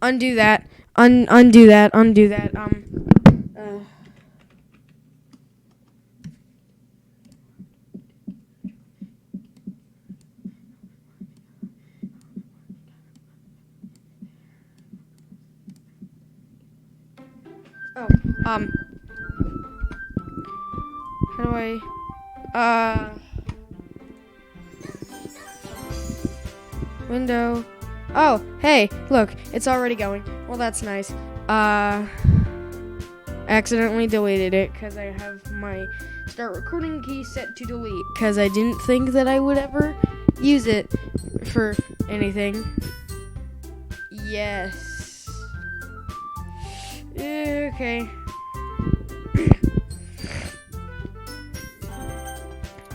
Undo that. Undo that. How do I, window. Oh, hey, look, it's already going. Well, that's nice. Accidentally deleted it because I have my start recording key set to delete because I didn't think that I would ever use it for anything. Yes. Okay.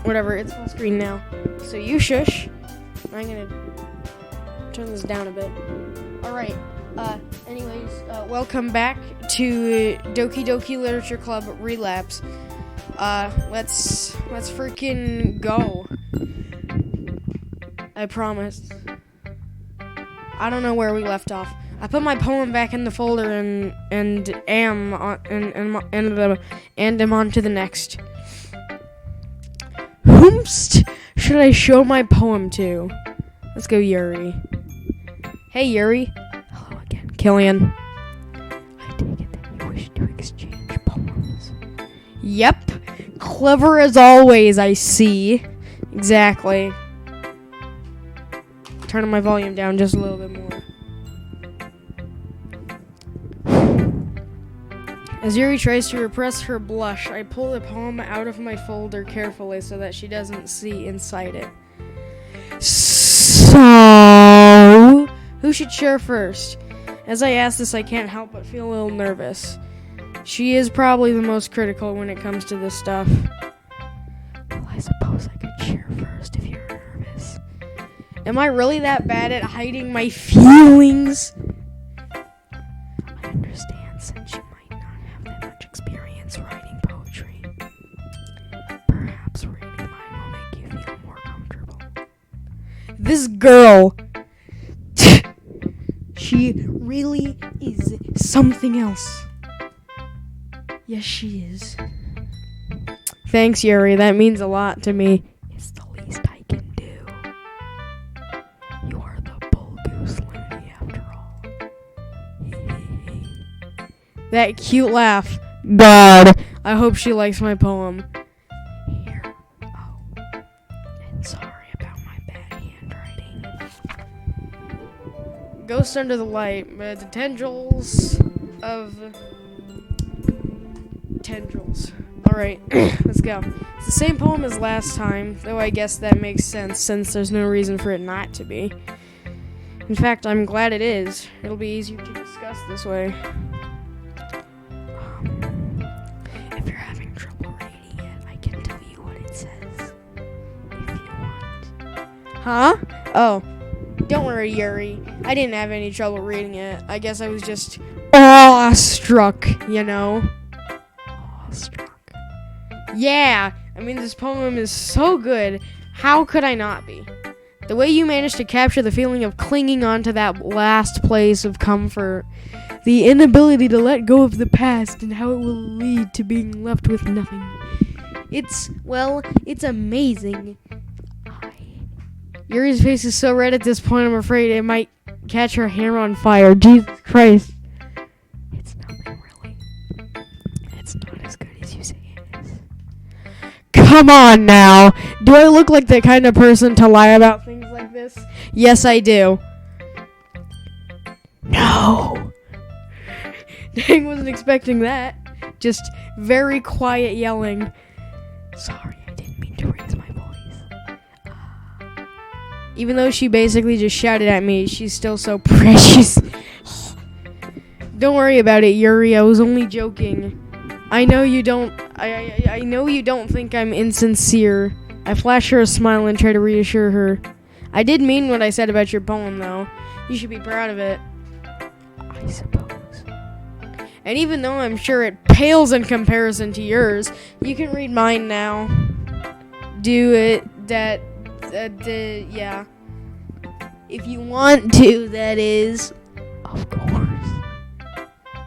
Whatever, it's full screen now. So you shush. I'm gonna turn this down a bit. Alright, anyways, welcome back to Doki Doki Literature Club Relapse. Let's freaking go. I promise. I don't know where we left off. I put my poem back in the folder and am on to the next. Whomst should I show my poem to? Let's go, Yuri. Hey, Yuri. Hello again, Killian. I take it that you wish to exchange poems. Yep. Clever as always, I see. Exactly. Turning my volume down just a little bit more. As Yuri tries to repress her blush, I pull the poem out of my folder carefully so that she doesn't see inside it. So, who should share first? As I ask this, I can't help but feel a little nervous. She is probably the most critical when it comes to this stuff. Well, I suppose I could share first if you're nervous. Am I really that bad at hiding my feelings? I understand, since you might not have that much experience writing poetry. Perhaps reading mine will make you feel more comfortable. This girl, she really is something else. Yes, she is. Thanks, Yuri. That means a lot to me. It's the least I can do. You are the bull goose lady after all. That cute laugh. God. I hope she likes my poem. Here. Oh. And sorry about my bad handwriting. Ghost under the light. The tendrils of... tendrils. Alright, let's go. It's the same poem as last time, though I guess that makes sense since there's no reason for it not to be. In fact, I'm glad it is. It'll be easier to discuss this way. If you're having trouble reading it, I can tell you what it says. If you want. Huh? Oh. Don't worry, Yuri. I didn't have any trouble reading it. I guess I was just awestruck, you know? Awestruck. Yeah! I mean, this poem is so good. How could I not be? The way you managed to capture the feeling of clinging on to that last place of comfort, the inability to let go of the past, and how it will lead to being left with nothing. It's amazing. Yuri's face is so red at this point, I'm afraid it might catch her hair on fire. Jesus Christ. It's nothing, really. It's not as good as you say it is. Come on now. Do I look like the kind of person to lie about things like this? Yes, I do. No. Dang, wasn't expecting that. Just very quiet yelling. Sorry, I didn't mean to raise my voice. Even though she basically just shouted at me, she's still so precious. Don't worry about it, Yuri. I was only joking. I know you don't. I know you don't think I'm insincere. I flash her a smile and try to reassure her. I did mean what I said about your poem, though. You should be proud of it. I suppose. And even though I'm sure it pales in comparison to yours, you can read mine now. Do it. Yeah. If you want to, that is. Of course.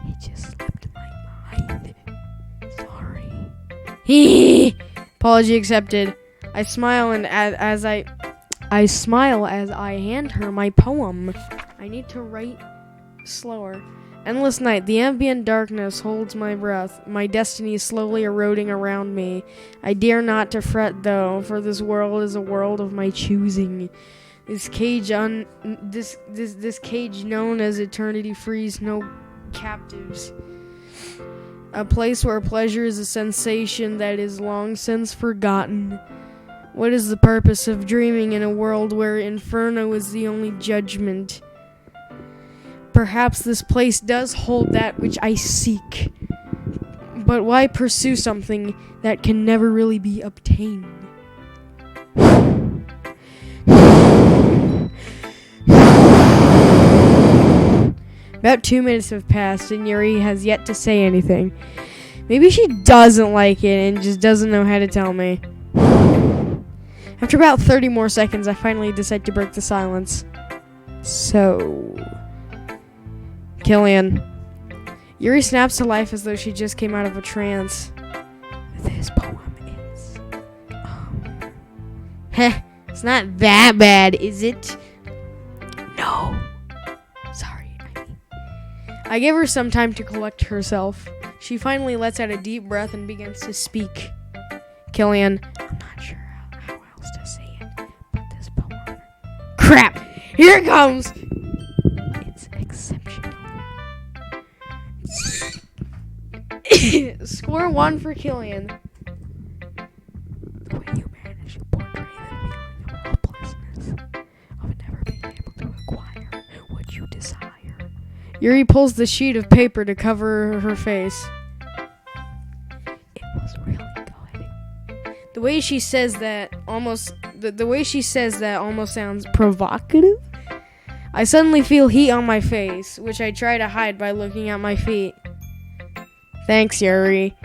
It just slipped my mind. Sorry. Apology accepted. I smile as I hand her my poem. I need to write slower. Endless night. The ambient darkness holds my breath. My destiny is slowly eroding around me. I dare not to fret, though, for this world is a world of my choosing. This cage this cage known as eternity frees no captives. A place where pleasure is a sensation that is long since forgotten. What is the purpose of dreaming in a world where inferno is the only judgment? Perhaps this place does hold that which I seek. But why pursue something that can never really be obtained? About 2 minutes have passed and Yuri has yet to say anything. Maybe she doesn't like it and just doesn't know how to tell me. After about 30 more seconds, I finally decide to break the silence. So, Killian. Yuri snaps to life as though she just came out of a trance. This poem is... it's not that bad, is it? No. Sorry. I give her some time to collect herself. She finally lets out a deep breath and begins to speak. Killian, I'm not sure how else to say it, but this poem... Crap! Here it comes! It's exceptional. Score 1 for Killian. The way you manage to portray the feeling of helplessness, of never being able to acquire what you desire. Yuri pulls the sheet of paper to cover her face. It was really good. The way she says that almost sounds provocative. I suddenly feel heat on my face, which I try to hide by looking at my feet. Thanks, Yuri.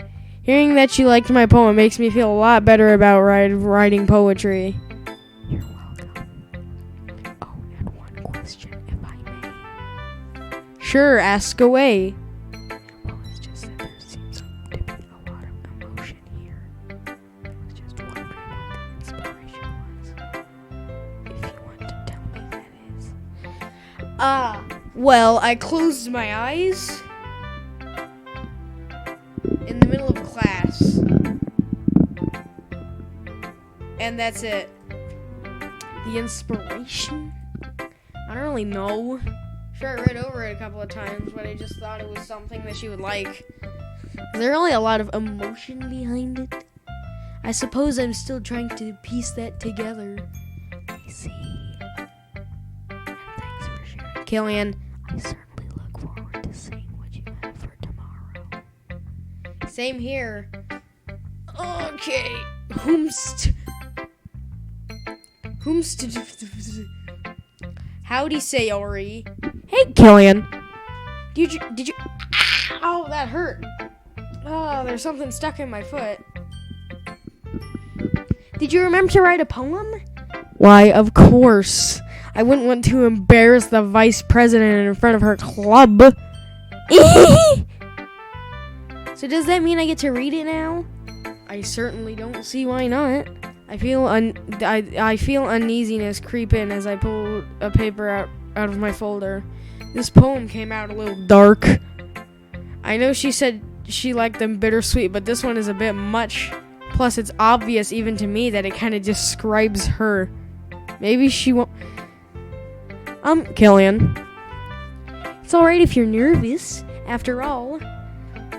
Hearing that you liked my poem makes me feel a lot better about writing poetry. You're welcome. Oh, and one question, if I may. Sure, ask away. Well, it's just that there seems to be a lot of emotion here. I was just wondering what the inspiration was. If you want to tell me, that is. Well, I closed my eyes in the middle of class, and that's it. The inspiration? I don't really know. Sure, I read over it a couple of times, but I just thought it was something that she would like. Is there really a lot of emotion behind it? I suppose I'm still trying to piece that together. I see. And thanks for sharing. Killian, I certainly look forward to seeing what you have for tomorrow. Same here. Okay. Howdy, Sayori. Hey, Killian. Did you? Ow, that hurt. Oh, there's something stuck in my foot. Did you remember to write a poem? Why, of course. I wouldn't want to embarrass the vice president in front of her club. So does that mean I get to read it now? I certainly don't see why not. I feel uneasiness creep in as I pull a paper out of my folder. This poem came out a little dark. I know she said she liked them bittersweet, but this one is a bit much. Plus, it's obvious even to me that it kind of describes her. Maybe she won't... Killian. It's alright if you're nervous. After all,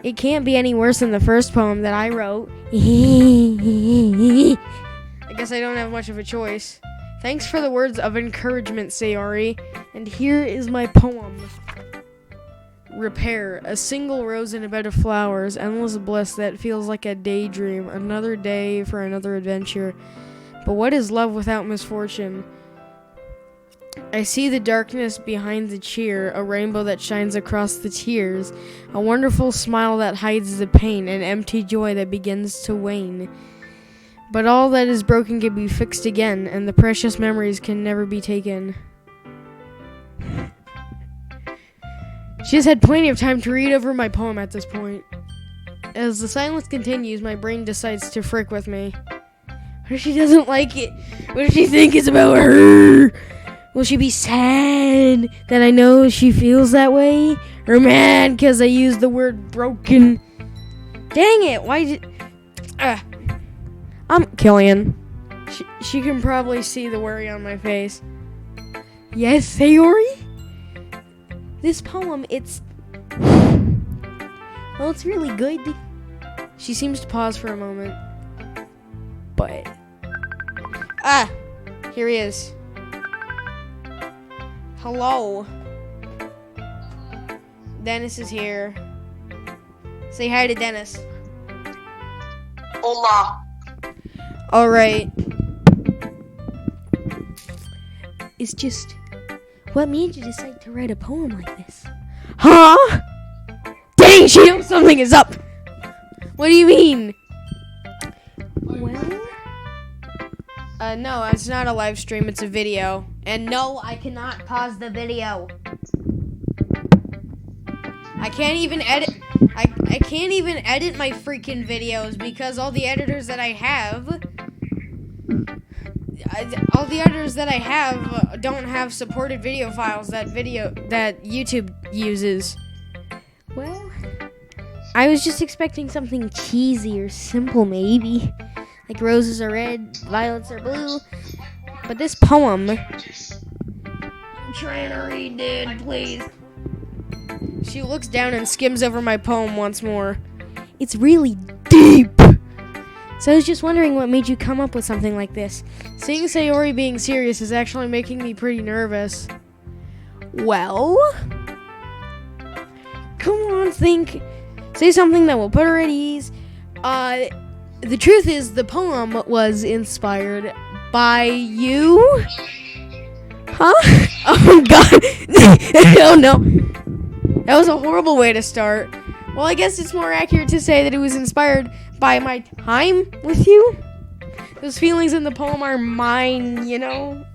it can't be any worse than the first poem that I wrote. I guess I don't have much of a choice. Thanks for the words of encouragement, Sayori. And here is my poem. Repair. A single rose in a bed of flowers. Endless bliss that feels like a daydream. Another day for another adventure. But what is love without misfortune? I see the darkness behind the cheer, a rainbow that shines across the tears, a wonderful smile that hides the pain, an empty joy that begins to wane. But all that is broken can be fixed again, and the precious memories can never be taken. She has had plenty of time to read over my poem at this point. As the silence continues, my brain decides to frick with me. What if she doesn't like it? What if she thinks it's about her? Will she be sad that I know she feels that way? Or mad because I used the word broken? Dang it, why did... I'm Killian. She can probably see the worry on my face. Yes, Sayori? This poem, it's really good. She seems to pause for a moment. But... here he is. Hello. Dennis is here. Say hi to Dennis. Hola. Alright. It's just... What made you decide to write a poem like this? Huh? Dang, she knows something is up! What do you mean? Well... no, it's not a live stream, it's a video. And no, I cannot pause the video. I can't even edit... I can't even edit my freaking videos because all the editors that I have... all the editors that I have don't have supported video files that YouTube uses. Well, I was just expecting something cheesy or simple, maybe. Like roses are red, violets are blue. But this poem... I'm trying to read, dude, please. She looks down and skims over my poem once more. It's really deep. So I was just wondering what made you come up with something like this. Seeing Sayori being serious is actually making me pretty nervous. Well? Come on, think. Say something that will put her at ease. The truth is, the poem was inspired by you? Huh? Oh, God. Oh, no. That was a horrible way to start. Well, I guess it's more accurate to say that it was inspired by my time with you. Those feelings in the poem are mine, you know?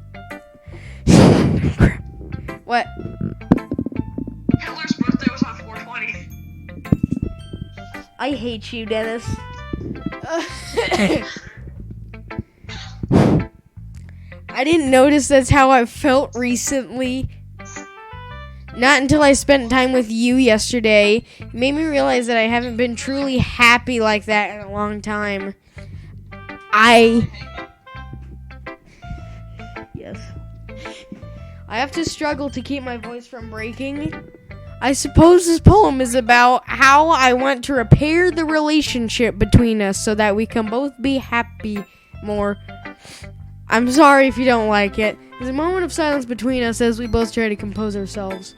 What? Hitler's birthday was on 420. I hate you, Dennis. I didn't notice that's how I felt recently. Not until I spent time with you yesterday. It made me realize that I haven't been truly happy like that in a long time. Yes. I have to struggle to keep my voice from breaking. I suppose this poem is about how I want to repair the relationship between us so that we can both be happy more. I'm sorry if you don't like it. There's a moment of silence between us as we both try to compose ourselves.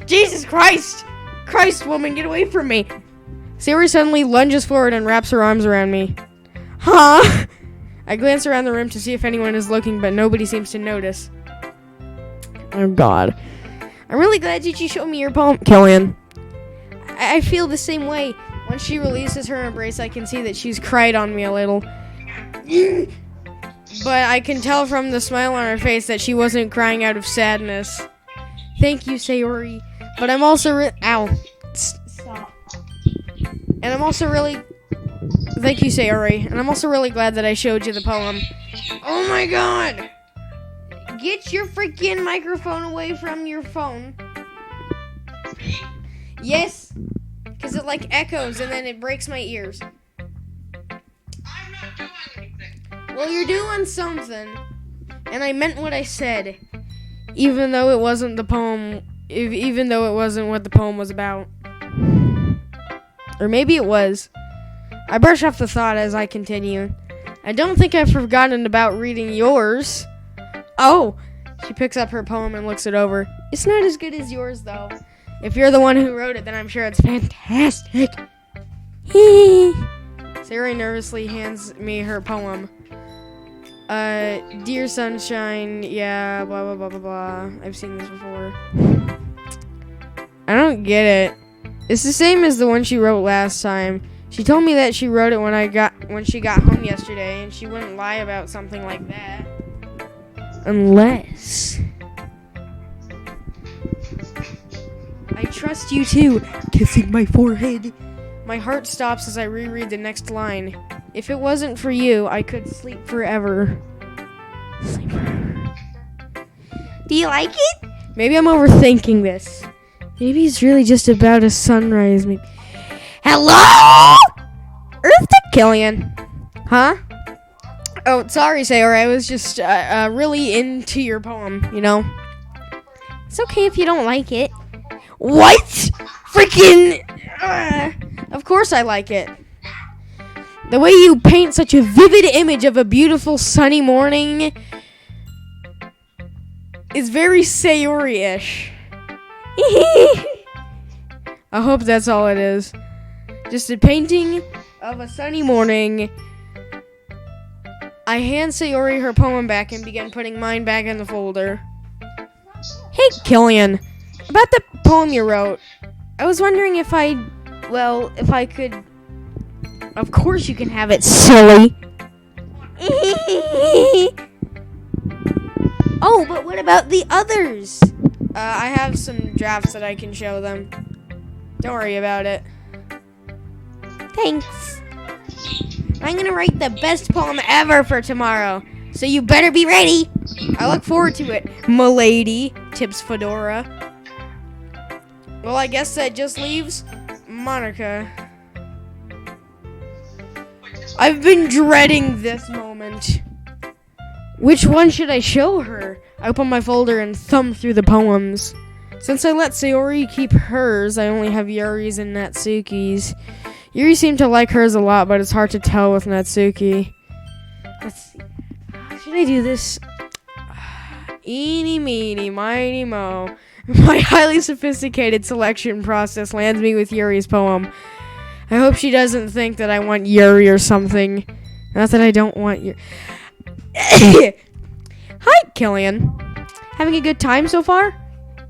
Jesus Christ! Christ, woman, get away from me! Sayori suddenly lunges forward and wraps her arms around me. Huh? I glance around the room to see if anyone is looking, but nobody seems to notice. Oh, God. I'm really glad that you showed me your poem, Killian. I feel the same way. Once she releases her embrace, I can see that she's cried on me a little. But I can tell from the smile on her face that she wasn't crying out of sadness. Thank you, Sayori. But I'm also Stop. And I'm also really... Thank you, Sayori. And I'm also really glad that I showed you the poem. Oh my God! Get your freaking microphone away from your phone. Yes! Because it like echoes and then it breaks my ears. I'm not doing anything. Well, you're doing something. And I meant what I said. Even though it wasn't the poem. Even though it wasn't what the poem was about. Or maybe it was. I brush off the thought as I continue. I don't think I've forgotten about reading yours. Oh! She picks up her poem and looks it over. It's not as good as yours, though. If you're the one who wrote it, then I'm sure it's fantastic. Sayori nervously hands me her poem. Dear Sunshine, yeah, blah, blah, blah, blah, blah. I've seen this before. I don't get it. It's the same as the one she wrote last time. She told me that she wrote it when she got home yesterday, and she wouldn't lie about something like that. Unless... I trust you too. Kissing my forehead. My heart stops as I reread the next line. If it wasn't for you, I could sleep forever. Sleep forever. Do you like it? Maybe I'm overthinking this. Maybe it's really just about a sunrise. Maybe. Hello? Earth to Killian. Huh? Oh, sorry, Sayori. I was just really into your poem, you know? It's okay if you don't like it. What? Freaking... of course I like it. The way you paint such a vivid image of a beautiful sunny morning is very Sayori-ish. I hope that's all it is. Just a painting of a sunny morning. I hand Sayori her poem back and begin putting mine back in the folder. Hey, Killian. About the poem you wrote, I was wondering if I could... Of course you can have it, silly. Oh, but what about the others? I have some drafts that I can show them. Don't worry about it. Thanks. I'm gonna write the best poem ever for tomorrow, so you better be ready. I look forward to it, m'lady, tips Fedora. Well, I guess that just leaves Monica. I've been dreading this moment. Which one should I show her? I open my folder and thumb through the poems. Since I let Sayori keep hers, I only have Yuri's and Natsuki's. Yuri seemed to like hers a lot, but it's hard to tell with Natsuki. Let's see. Should I do this? Eeny, meeny, miny, mo. My highly sophisticated selection process lands me with Yuri's poem. I hope she doesn't think that I want Yuri or something. Not that I don't want Yuri. Hi, Killian. Having a good time so far?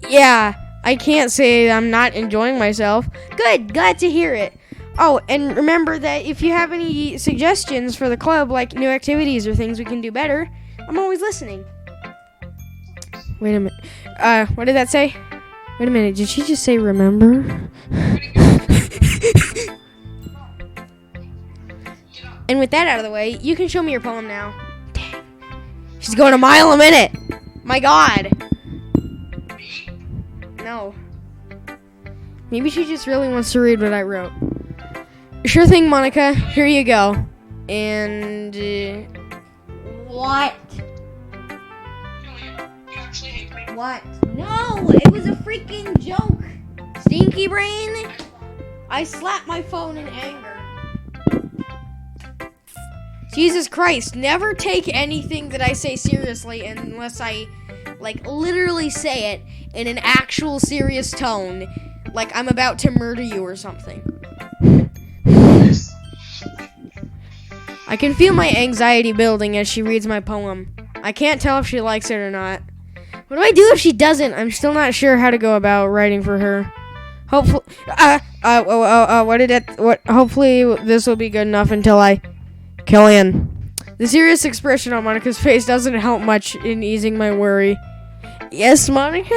Yeah, I can't say I'm not enjoying myself. Good, glad to hear it. Oh, and remember that if you have any suggestions for the club, like new activities or things we can do better, I'm always listening. Wait a minute. What did that say? Wait a minute, did she just say remember? And with that out of the way, you can show me your poem now. Dang. She's going a mile a minute. My God. No. Maybe she just really wants to read what I wrote. Sure thing, Monica. Here you go. And... what? You actually hate me. What? No, it was a freaking joke. Stinky brain. I slapped my phone in anger. Jesus Christ, never take anything that I say seriously unless I, literally say it in an actual serious tone. Like I'm about to murder you or something. I can feel my anxiety building as she reads my poem. I can't tell if she likes it or not. What do I do if she doesn't? I'm still not sure how to go about writing for her. Hopefully, hopefully this will be good enough until I... Killian. The serious expression on Monica's face doesn't help much in easing my worry. Yes, Monica?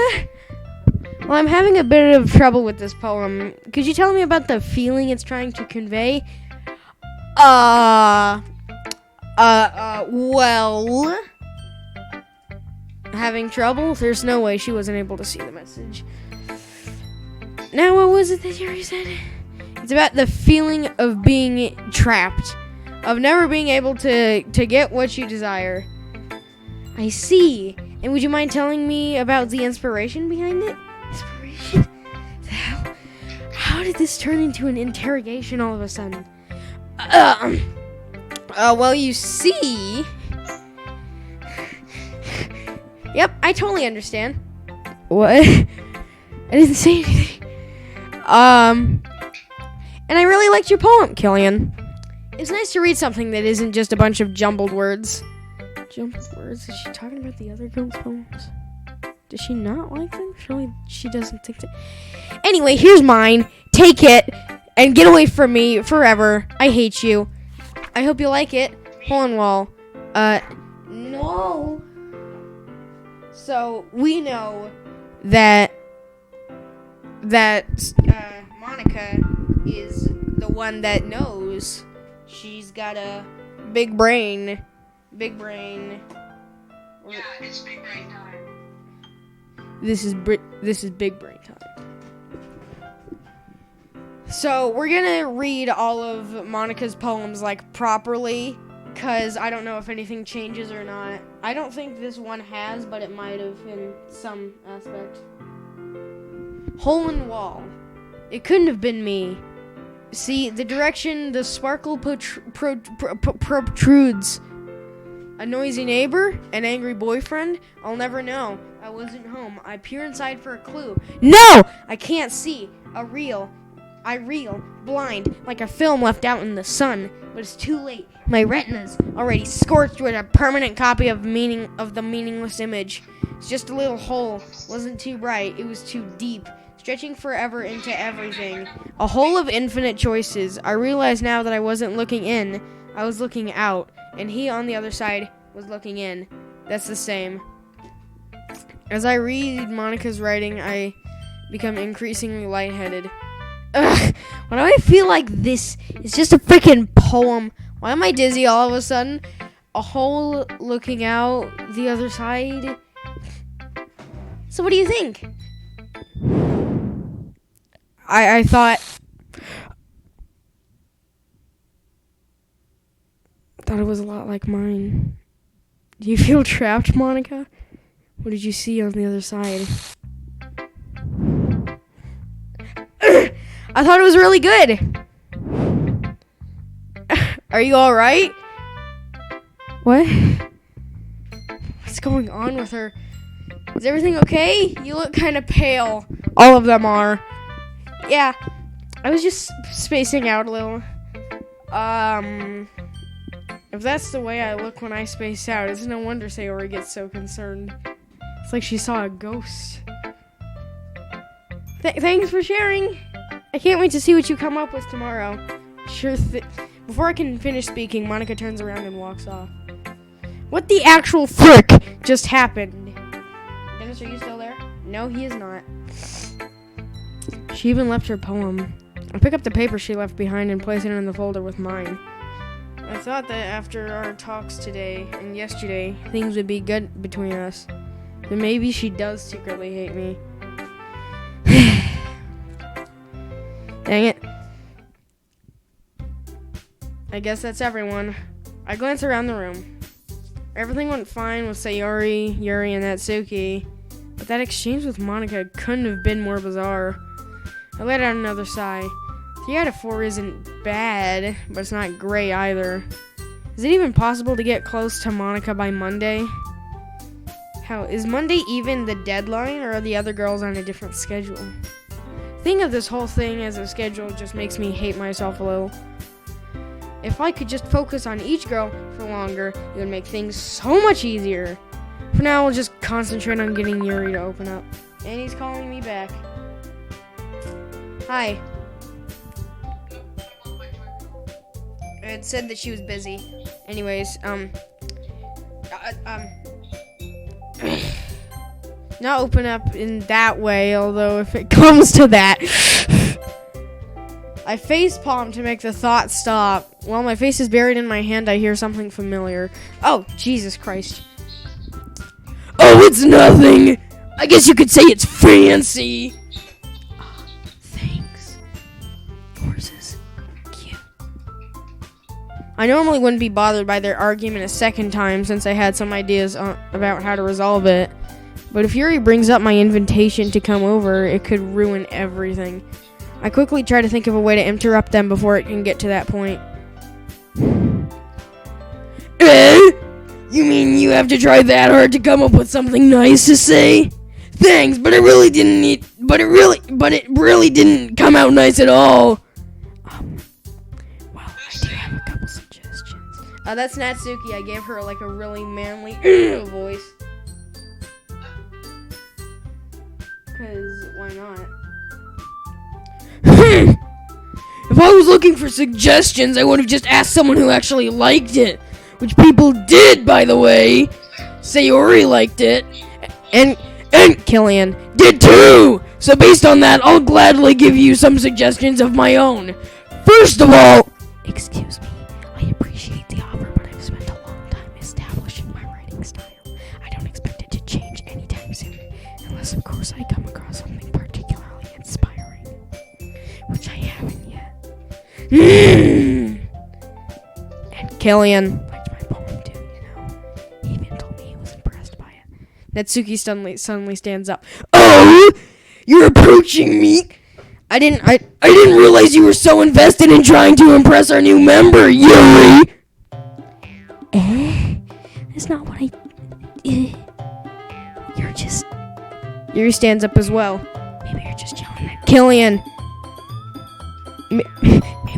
Well, I'm having a bit of trouble with this poem. Could you tell me about the feeling it's trying to convey? Well... Having trouble? There's no way she wasn't able to see the message. Now, what was it that Yuri said? It's about the feeling of being trapped. Of never being able to get what you desire. I see. And would you mind telling me about the inspiration behind it? Inspiration? How did this turn into an interrogation all of a sudden? Well, you see... Yep, I totally understand. What? I didn't say anything. And I really liked your poem, Killian. It's nice to read something that isn't just a bunch of jumbled words. Jumbled words? Is she talking about the other girls' poems? Does she not like them? Surely she doesn't think that... Anyway, here's mine. Take it and get away from me forever. I hate you. I hope you like it. Hole in wall. No. So, we know that that Monica is the one that knows. She's got a big brain. Big brain. Yeah, it's big brain time. This is big brain time. So we're gonna read all of Monica's poems like properly, cause I don't know if anything changes or not. I don't think this one has, but it might have in some aspect. Hole in wall. It couldn't have been me. See, the direction the sparkle protrudes. A noisy neighbor? An angry boyfriend? I'll never know. I wasn't home. I peer inside for a clue. No! I can't see. I reel, blind, like a film left out in the sun. But it's too late. My retina's already scorched with a permanent copy of the meaningless image. It's just a little hole. Wasn't too bright. It was too deep. Stretching forever into everything. A hole of infinite choices. I realize now that I wasn't looking in. I was looking out. And he on the other side was looking in. That's the same. As I read Monica's writing, I become increasingly lightheaded. Ugh, why do I feel like this is just a freaking poem? Why am I dizzy all of a sudden? A hole looking out the other side. So what do you think? I thought it was a lot like mine. Do you feel trapped, Monica? What did you see on the other side? I thought it was really good. Are you all right? What? What's going on with her? Is everything okay? You look kind of pale. All of them are. Yeah, I was just spacing out a little. If that's the way I look when I space out, it's no wonder Sayori gets so concerned. It's like she saw a ghost. Thanks for sharing. I can't wait to see what you come up with tomorrow. Before I can finish speaking, Monica turns around and walks off. What the actual frick just happened? Dennis, are you still there? No, he is not. She even left her poem. I pick up the paper she left behind and place it in the folder with mine. I thought that after our talks today and yesterday, things would be good between us. But maybe she does secretly hate me. Dang it. I guess that's everyone. I glance around the room. Everything went fine with Sayori, Yuri, and Natsuki, but that exchange with Monica couldn't have been more bizarre. I let out another sigh. 3 out of 4 isn't bad, but it's not great either. Is it even possible to get close to Monica by Monday? How, is Monday even the deadline, or are the other girls on a different schedule? Thinking of this whole thing as a schedule just makes me hate myself a little. If I could just focus on each girl for longer, it would make things so much easier. For now, I'll just concentrate on getting Yuri to open up. And he's calling me back. Hi. It said that she was busy. Anyways, not open up in that way, although if it comes to that. I facepalm to make the thought stop. While my face is buried in my hand, I hear something familiar. Oh, Jesus Christ. Oh, it's nothing! I guess you could say it's fancy! Oh, thanks. Horses. Cute. I normally wouldn't be bothered by their argument a second time since I had some ideas about how to resolve it. But if Yuri brings up my invitation to come over, it could ruin everything. I quickly try to think of a way to interrupt them before it can get to that point. You mean you have to try that hard to come up with something nice to say? Thanks, but it really didn't come out nice at all. Well, I do have a couple suggestions. That's Natsuki. I gave her like a really manly voice. 'Cause why not? If I was looking for suggestions, I would have just asked someone who actually liked it. Which people did, by the way. Sayori liked it. And Killian did too! So based on that, I'll gladly give you some suggestions of my own. First of all, excuse me, I appreciate the offer, but I've spent a long time establishing my writing style. I don't expect it to change anytime soon, unless of course I come across something particularly inspiring, which I haven't yet. And Killian liked my poem too, you know. He even told me he was impressed by it. Natsuki suddenly stands up. Oh! You're approaching me? I didn't realize you were so invested in trying to impress our new member, Yuri! That's not what Yuri stands up as well. Maybe you're just yelling at Killian. Maybe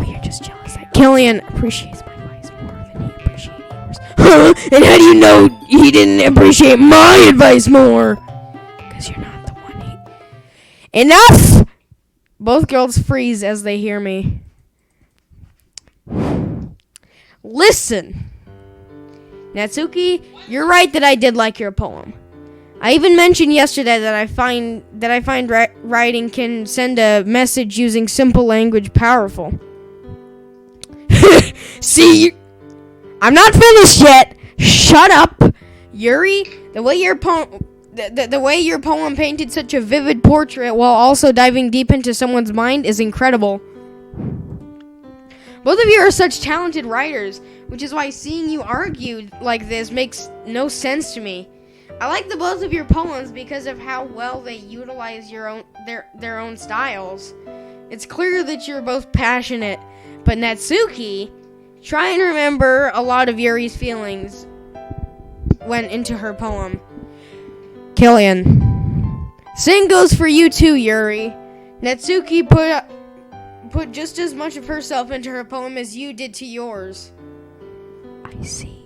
you're just jealous that Killian appreciates my advice more than he appreciates yours. Huh? And how do you know he didn't appreciate my advice more? Because you're not the one Enough! Both girls freeze as they hear me. Listen, Natsuki, you're right that I did like your poem. I even mentioned yesterday that I find writing can send a message using simple language powerful. See, I'm not finished yet. Shut up, Yuri. The way your poem painted such a vivid portrait while also diving deep into someone's mind is incredible. Both of you are such talented writers, which is why seeing you argue like this makes no sense to me. I like the both of your poems because of how well they utilize their own styles. It's clear that you're both passionate, but Natsuki, try and remember a lot of Yuri's feelings went into her poem. Killian, same goes for you too, Yuri. Natsuki put just as much of herself into her poem as you did to yours. I see.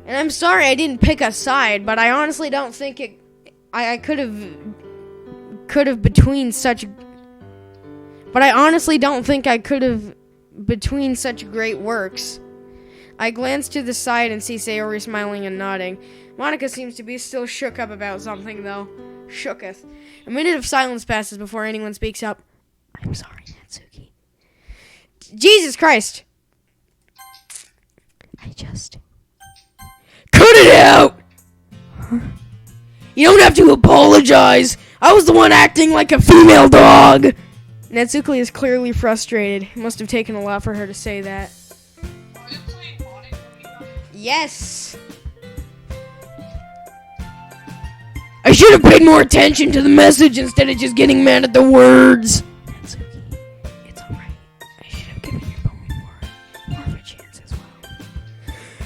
And I'm sorry I didn't pick a side, but I honestly don't think I could have between such great works. I glance to the side and see Sayori smiling and nodding. Monica seems to be still shook up about something, though. Shooketh. A minute of silence passes before anyone speaks up. I'm sorry, Natsuki. Jesus Christ! Cut it out! Huh? You don't have to apologize. I was the one acting like a female dog. Natsuki is clearly frustrated. It must have taken a lot for her to say that. Yes. I should have paid more attention to the message instead of just getting mad at the words. Natsuki, it's alright. I should have given your poem more of a chance as well.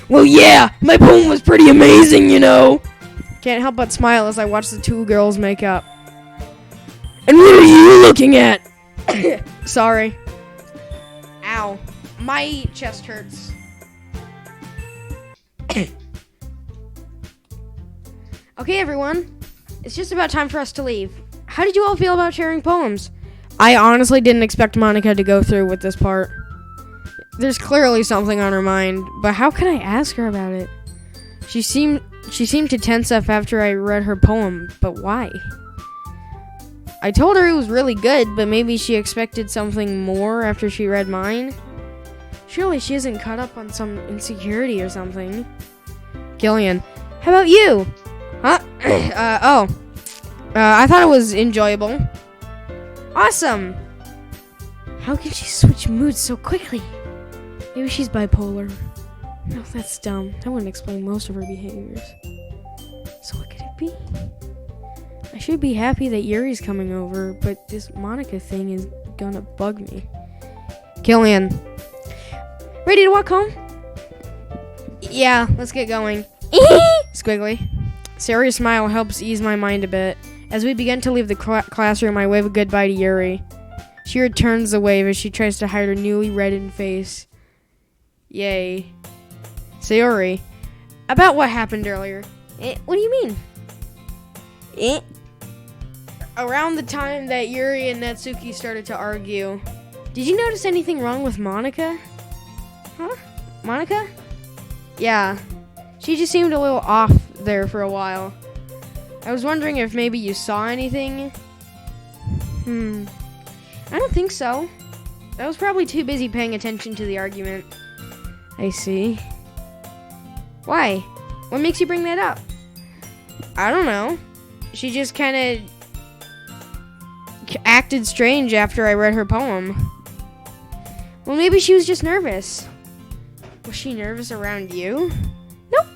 Well, yeah, my poem was pretty amazing, you know. Can't help but smile as I watch the two girls make up. And what are you looking at? Sorry. Ow. My chest hurts. Okay, everyone. It's just about time for us to leave. How did you all feel about sharing poems? I honestly didn't expect Monica to go through with this part. There's clearly something on her mind, but how could I ask her about it? She seemed to tense up after I read her poem, but why? I told her it was really good, but maybe she expected something more after she read mine. Surely she isn't caught up on some insecurity or something. Killian, how about you? Huh? I thought it was enjoyable. Awesome! How can she switch moods so quickly? Maybe she's bipolar. No, that's dumb. That wouldn't explain most of her behaviors. So what could it be? I should be happy that Yuri's coming over, but this Monica thing is gonna bug me. Killian, ready to walk home? Yeah, let's get going. Squiggly. Sayori's smile helps ease my mind a bit. As we begin to leave the classroom, I wave a goodbye to Yuri. She returns the wave as she tries to hide her newly reddened face. Yay. Sayori, about what happened earlier. What do you mean? Around the time that Yuri and Natsuki started to argue, did you notice anything wrong with Monica? Huh? Monica? Yeah. She just seemed a little off there for a while. I was wondering if maybe you saw anything. I don't think so. I was probably too busy paying attention to the argument. I see. Why? What makes you bring that up? I don't know. She just kind of acted strange after I read her poem. Well, maybe she was just nervous. Was she nervous around you? Nope.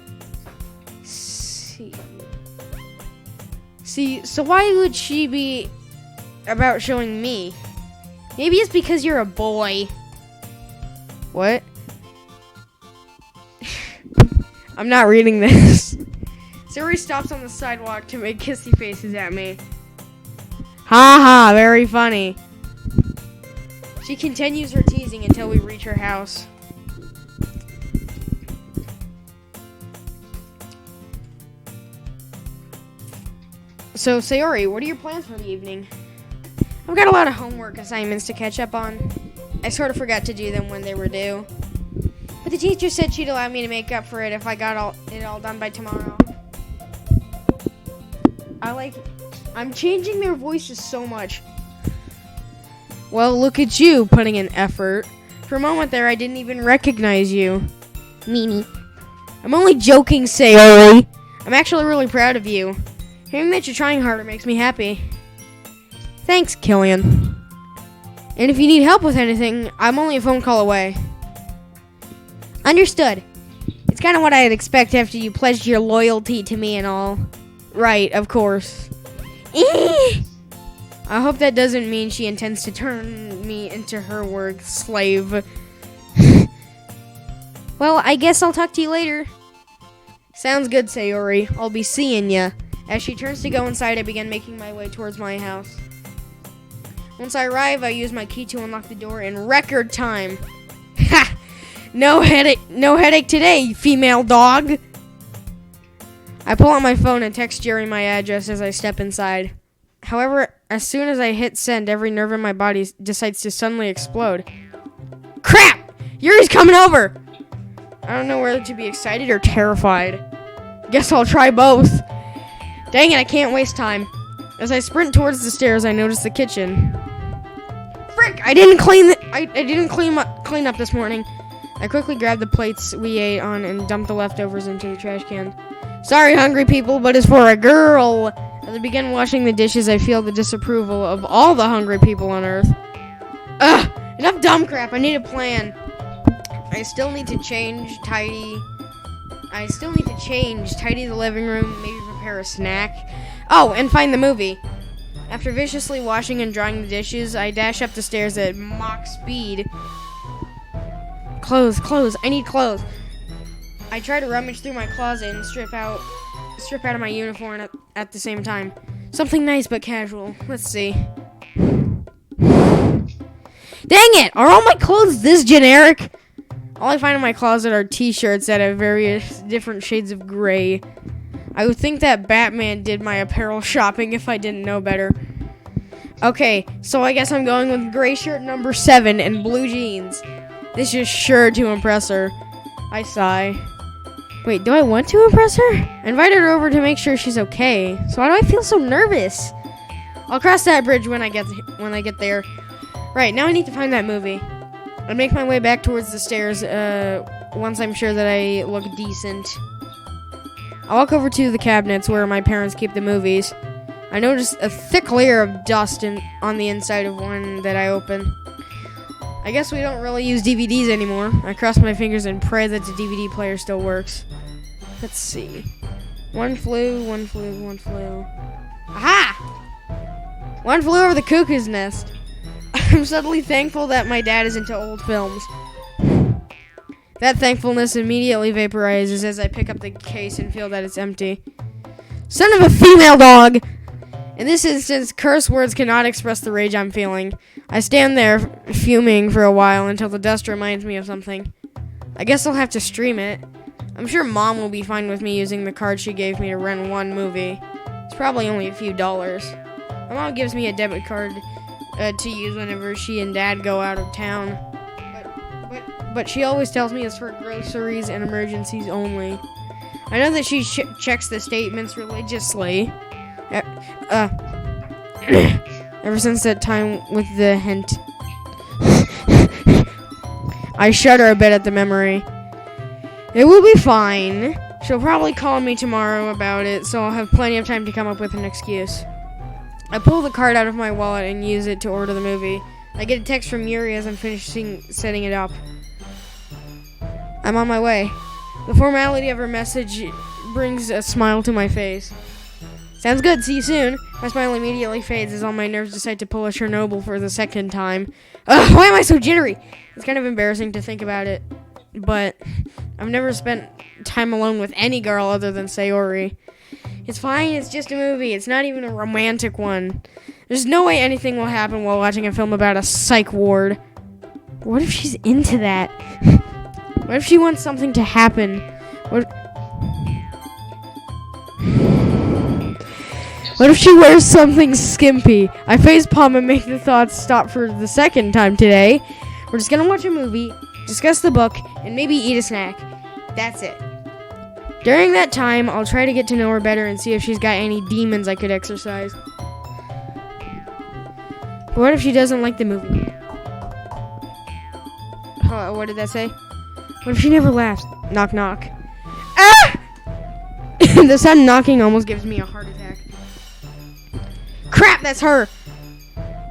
See, so why would she be about showing me? Maybe it's because you're a boy. What? I'm not reading this. Sayori stops on the sidewalk to make kissy faces at me. Ha ha, very funny. She continues her teasing until we reach her house. So, Sayori, what are your plans for the evening? I've got a lot of homework assignments to catch up on. I sort of forgot to do them when they were due. But the teacher said she'd allow me to make up for it if I got it all done by tomorrow. I'm changing their voices so much. Well, look at you, putting in effort. For a moment there, I didn't even recognize you. Meanie. I'm only joking, Sayori. I'm actually really proud of you. Hearing that you're trying harder makes me happy. Thanks, Killian. And if you need help with anything, I'm only a phone call away. Understood. It's kind of what I'd expect after you pledged your loyalty to me and all. Right, of course. I hope that doesn't mean she intends to turn me into her work slave. Well, I guess I'll talk to you later. Sounds good, Sayori. I'll be seeing ya. As she turns to go inside, I begin making my way towards my house. Once I arrive, I use my key to unlock the door in record time. Ha! No headache today, female dog. I pull out my phone and text Jerry my address as I step inside. However, as soon as I hit send, every nerve in my body decides to suddenly explode. Crap! Yuri's coming over! I don't know whether to be excited or terrified. Guess I'll try both. Dang it, I can't waste time. As I sprint towards the stairs, I notice the kitchen. Frick! I didn't clean up this morning. I quickly grabbed the plates we ate on and dumped the leftovers into the trash can. Sorry, hungry people, but it's for a girl. As I begin washing the dishes, I feel the disapproval of all the hungry people on Earth. Ugh! Enough dumb crap. I need a plan. I still need to tidy the living room, maybe prepare a snack. Oh, and find the movie. After viciously washing and drying the dishes, I dash up the stairs at Mach speed. Clothes. I need clothes. I try to rummage through my closet and strip out of my uniform at the same time. Something nice but casual. Let's see. Dang it! Are all my clothes this generic? All I find in my closet are t-shirts that have various different shades of gray. I would think that Batman did my apparel shopping if I didn't know better. Okay, so I guess I'm going with gray shirt number 7 and blue jeans. This is sure to impress her. I sigh. Wait, do I want to impress her? I invited her over to make sure she's okay. So why do I feel so nervous? I'll cross that bridge when I get there. Right, now I need to find that movie. I make my way back towards the stairs once I'm sure that I look decent. I walk over to the cabinets where my parents keep the movies. I notice a thick layer of dust on the inside of one that I open. I guess we don't really use DVDs anymore. I cross my fingers and pray that the DVD player still works. Let's see. One flew. Aha! One flew over the cuckoo's nest. I'm suddenly thankful that my dad is into old films. That thankfulness immediately vaporizes as I pick up the case and feel that it's empty. Son of a female dog! In this instance, curse words cannot express the rage I'm feeling. I stand there, fuming for a while until the dust reminds me of something. I guess I'll have to stream it. I'm sure Mom will be fine with me using the card she gave me to rent one movie. It's probably only a few dollars. My mom gives me a debit card to use whenever she and Dad go out of town. But she always tells me it's for groceries and emergencies only. I know that she checks the statements religiously. Ever since that time with the hint. I shudder a bit at the memory. It will be fine. She'll probably call me tomorrow about it, so I'll have plenty of time to come up with an excuse. I pull the card out of my wallet and use it to order the movie. I get a text from Yuri as I'm finishing setting it up. I'm on my way. The formality of her message brings a smile to my face. Sounds good, see you soon. My smile immediately fades as all my nerves decide to pull a Chernobyl for the second time. Ugh, why am I so jittery? It's kind of embarrassing to think about it, but I've never spent time alone with any girl other than Sayori. It's fine, it's just a movie. It's not even a romantic one. There's no way anything will happen while watching a film about a psych ward. What if she's into that? What if she wants something to happen? What if she wears something skimpy? I facepalm and make the thoughts stop for the second time today. We're just gonna watch a movie, discuss the book, and maybe eat a snack. That's it. During that time, I'll try to get to know her better and see if she's got any demons I could exorcise. But what if she doesn't like the movie? What did that say? What if she never laughs? Knock, knock. Ah! The sound knocking almost gives me a heart attack. Crap, that's her!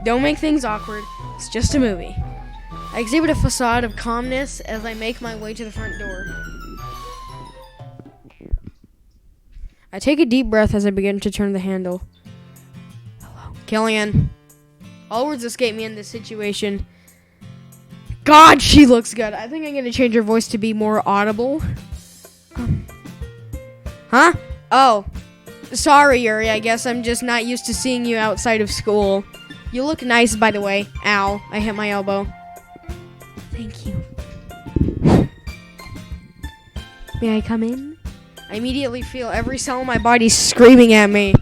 Don't make things awkward. It's just a movie. I exhibit a facade of calmness as I make my way to the front door. I take a deep breath as I begin to turn the handle. Hello. Killian. All words escape me in this situation. God, she looks good. I think I'm going to change her voice to be more audible. Huh? Oh. Sorry, Yuri. I guess I'm just not used to seeing you outside of school. You look nice, by the way. Ow. I hit my elbow. Thank you. May I come in? I immediately feel every cell in my body screaming at me.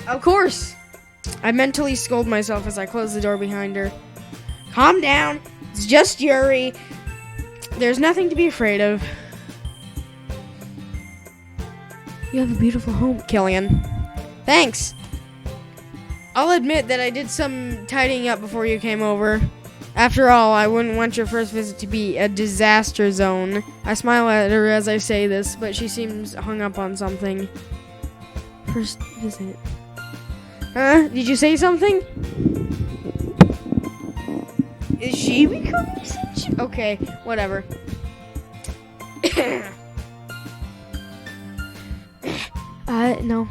Of course. I mentally scold myself as I close the door behind her. Calm down. It's just Yuri. There's nothing to be afraid of. You have a beautiful home, Killian. Thanks. I'll admit that I did some tidying up before you came over. After all, I wouldn't want your first visit to be a disaster zone. I smile at her as I say this, but she seems hung up on something. First visit. Huh? Did you say something? Is she becoming such? Okay, whatever. No.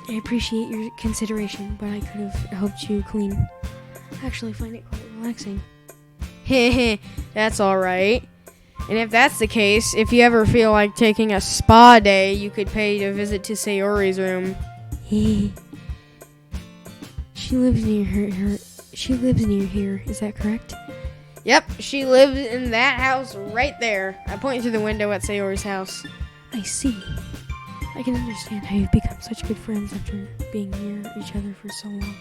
I appreciate your consideration, but I could have helped you clean. I actually find it quite relaxing. Heh, that's alright. And if that's the case, if you ever feel like taking a spa day, you could pay a visit to Sayori's room. She lives near her. She lives near here. Is that correct? Yep, she lives in that house right there. I point through the window at Sayori's house. I see. I can understand how you've become such good friends after being near each other for so long.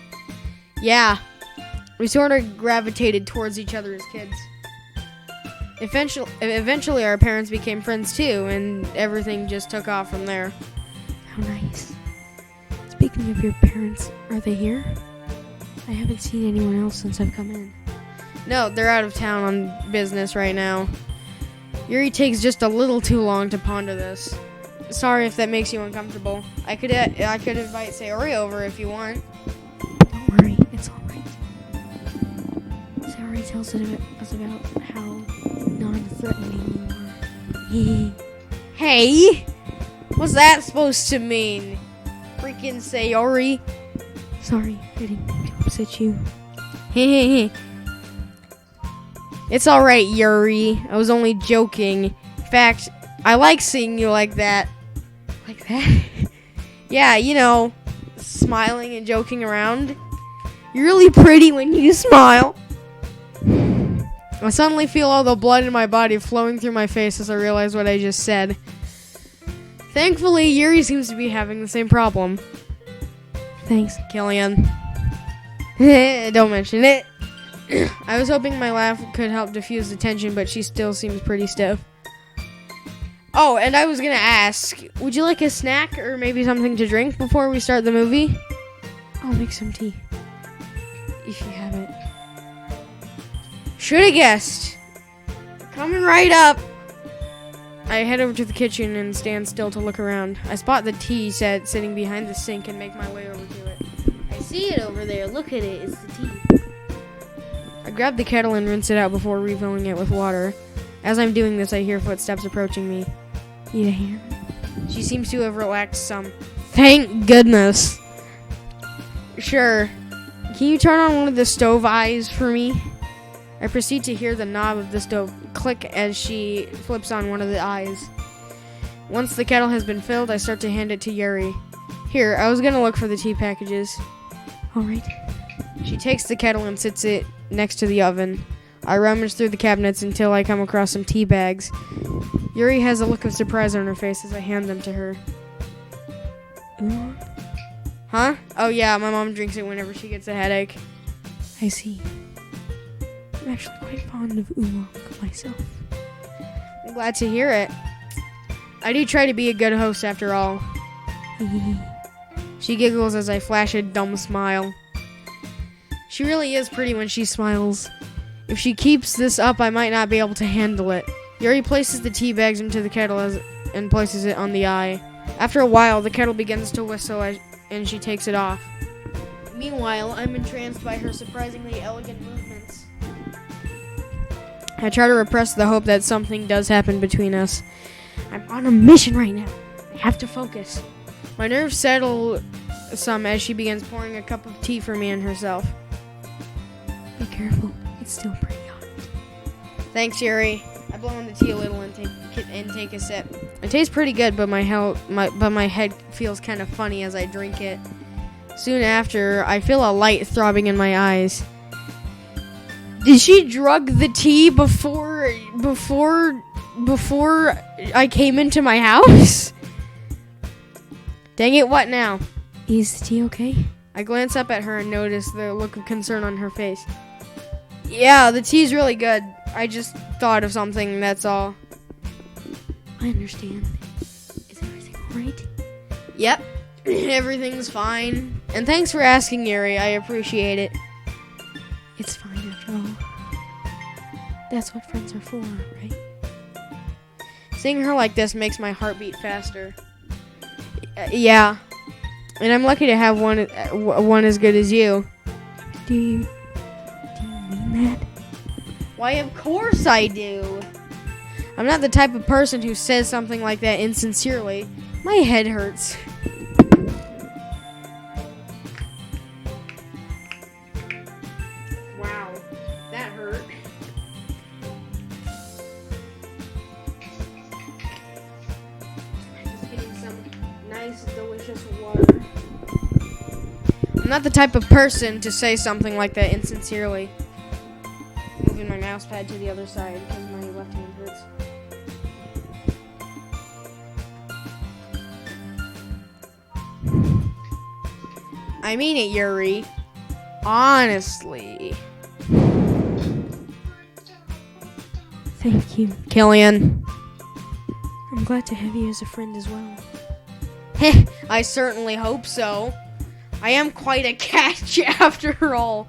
Yeah. We sort of gravitated towards each other as kids. Eventually our parents became friends too, and everything just took off from there. How nice. Speaking of your parents, are they here? I haven't seen anyone else since I've come in. No, they're out of town on business right now. Yuri takes just a little too long to ponder this. Sorry if that makes you uncomfortable. I could invite Sayori over if you want. Don't worry, it's all right. Sayori tells us about how non-threatening you are. Hey! What's that supposed to mean? Freaking Sayori. Sorry, I didn't mean to upset you. It's alright, Yuri. I was only joking. In fact, I like seeing you like that. Like that? Yeah, you know, smiling and joking around. You're really pretty when you smile. I suddenly feel all the blood in my body flowing through my face as I realize what I just said. Thankfully, Yuri seems to be having the same problem. Thanks, Killian. Don't mention it. I was hoping my laugh could help diffuse the tension, but she still seems pretty stiff. Oh, and I was gonna ask, would you like a snack or maybe something to drink before we start the movie? I'll make some tea. if you haven't. Should have guessed. Coming right up. I head over to the kitchen and stand still to look around. I spot the tea set sitting behind the sink and make my way over to it. I see it over there. Look at it. It's the tea. I grab the kettle and rinse it out before refilling it with water. As I'm doing this, I hear footsteps approaching me. You hear? She seems to have relaxed some. Thank goodness. Sure. Can you turn on one of the stove eyes for me? I proceed to hear the knob of the stove click as she flips on one of the eyes. Once the kettle has been filled, I start to hand it to Yuri. Here, I was gonna look for the tea packages. Alright. She takes the kettle and sits it next to the oven. I rummage through the cabinets until I come across some tea bags. Yuri has a look of surprise on her face as I hand them to her. Huh? Oh yeah, my mom drinks it whenever she gets a headache. I see. I'm actually quite fond of oolong myself. I'm glad to hear it. I do try to be a good host after all. She giggles as I flash a dumb smile. She really is pretty when she smiles. If she keeps this up, I might not be able to handle it. Yuri places the tea bags into the kettle and places it on the eye. After a while, the kettle begins to whistle and she takes it off. Meanwhile, I'm entranced by her surprisingly elegant movements. I try to repress the hope that something does happen between us. I'm on a mission right now. I have to focus. My nerves settle some as she begins pouring a cup of tea for me and herself. Be careful. It's still pretty hot. Thanks, Yuri. I blow on the tea a little and take a sip. It tastes pretty good, but my head feels kind of funny as I drink it. Soon after, I feel a light throbbing in my eyes. Did she drug the tea before I came into my house? Dang it, what now? Is the tea okay? I glance up at her and notice the look of concern on her face. Yeah, the tea's really good. I just thought of something, that's all. I understand. Is everything alright? Yep. Everything's fine. And thanks for asking, Yuri. I appreciate it. It's fine after all. That's what friends are for, right? Seeing her like this makes my heart beat faster. Yeah. And I'm lucky to have one as good as you. Do you mean that? Why, of course I do. I'm not the type of person who says something like that insincerely. My head hurts. Wow, that hurt. Just getting some nice, delicious water. I'm not the type of person to say something like that insincerely. Moving my mouse pad to the other side because my left hand hurts. I mean it, Yuri. Honestly. Thank you, Killian. I'm glad to have you as a friend as well. Heh, I certainly hope so. I am quite a catch after all.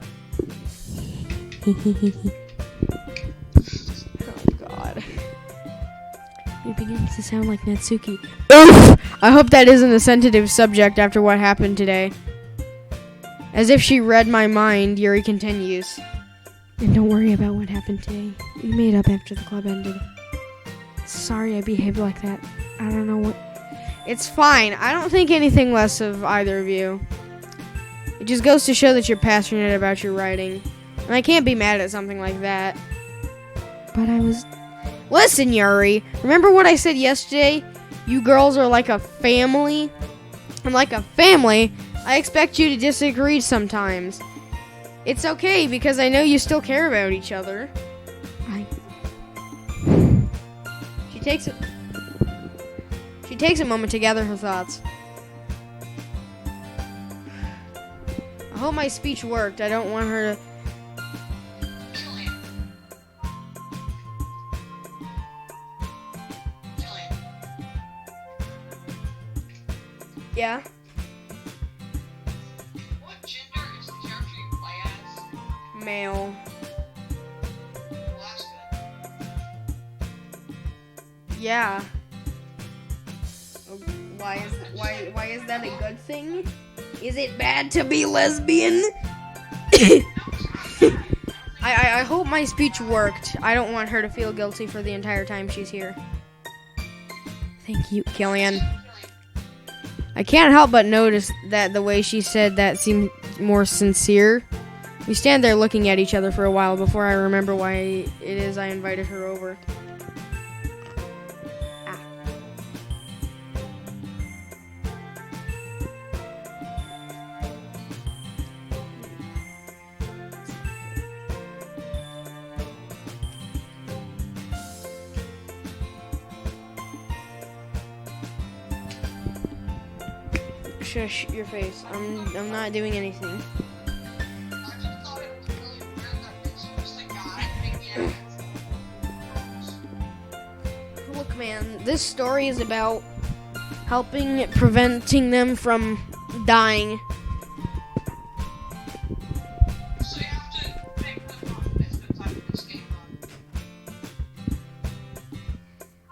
Oh, God. You begin to sound like Natsuki. Oof! I hope that isn't a sensitive subject after what happened today. As if she read my mind, Yuri continues. And don't worry about what happened today. We made up after the club ended. Sorry I behaved like that. I don't know what... It's fine. I don't think anything less of either of you. It just goes to show that you're passionate about your writing. And I can't be mad at something like that. But I was... Listen, Yuri. Remember what I said yesterday? You girls are like a family. And like a family, I expect you to disagree sometimes. It's okay, because I know you still care about each other. She takes a moment to gather her thoughts. I hope my speech worked. I don't want her to... Yeah? What gender is the character you play as? male. Well, that's good. Yeah. Why is that a good thing? Is it bad to be lesbian? I hope my speech worked. I don't want her to feel guilty for the entire time she's here. Thank you, Killian. I can't help but notice that the way she said that seemed more sincere. We stand there looking at each other for a while before I remember why it is I invited her over. Shush your face. I'm not doing anything. I just thought it was really weird that it's just a guy making it. Look, man, this story is about preventing them from dying. So you have to pick the fastest type of escape route.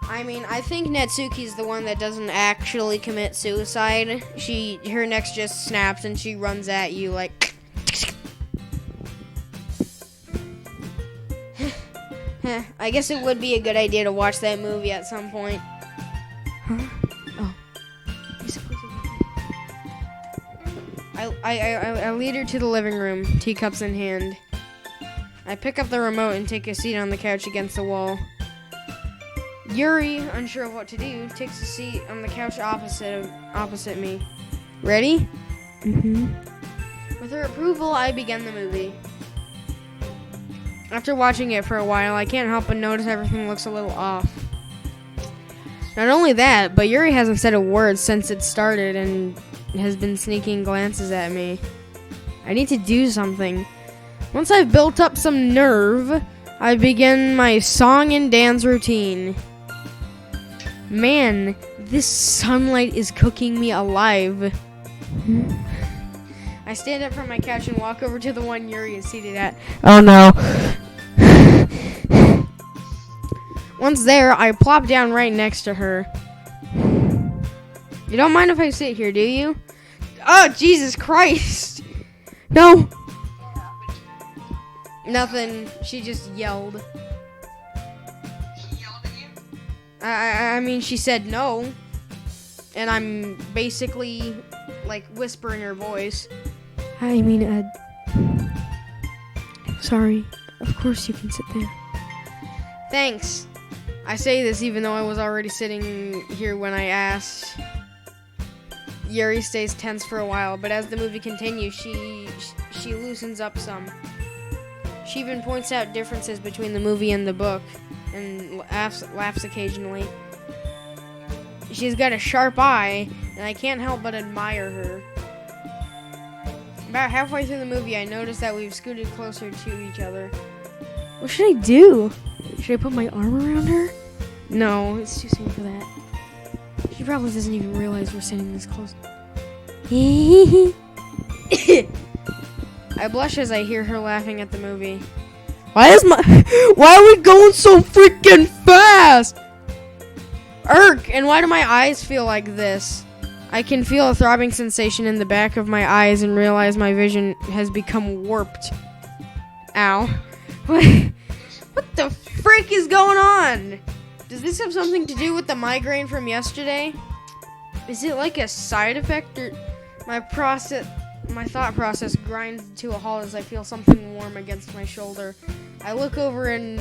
I mean, I think Natsuki's the one that doesn't actually commit suicide. Her neck just snaps and she runs at you like. I guess it would be a good idea to watch that movie at some point. Huh? Oh. You're supposed to I lead her to the living room, teacups in hand. I pick up the remote and take a seat on the couch against the wall. Yuri, unsure of what to do, takes a seat on the couch opposite me. Ready? Mm-hmm. With her approval, I begin the movie. After watching it for a while, I can't help but notice everything looks a little off. Not only that, but Yuri hasn't said a word since it started and has been sneaking glances at me. I need to do something. Once I've built up some nerve, I begin my song and dance routine. Man, this sunlight is cooking me alive. I stand up from my couch and walk over to the one Yuri is seated at. Oh no. Once there, I plop down right next to her. You don't mind if I sit here, do you? Oh, Jesus Christ. No. Nothing. She just yelled. She yelled at you? I mean, she said no. And I'm basically, like, whispering her voice. I mean, sorry. Of course you can sit there. Thanks. I say this even though I was already sitting here when I asked. Yuri stays tense for a while, but as the movie continues, she loosens up some. She even points out differences between the movie and the book, and laughs occasionally. She's got a sharp eye, and I can't help but admire her. About halfway through the movie, I notice that we've scooted closer to each other. What should I do? Should I put my arm around her? No, it's too soon for that. She probably doesn't even realize we're sitting this close. I blush as I hear her laughing at the movie. Why are we going so freaking fast? And why do my eyes feel like this? I can feel a throbbing sensation in the back of my eyes and realize my vision has become warped. Ow. What the frick is going on? Does this have something to do with the migraine from yesterday? Is it like a side effect, or my thought process grinds to a halt as I feel something warm against my shoulder. I look over and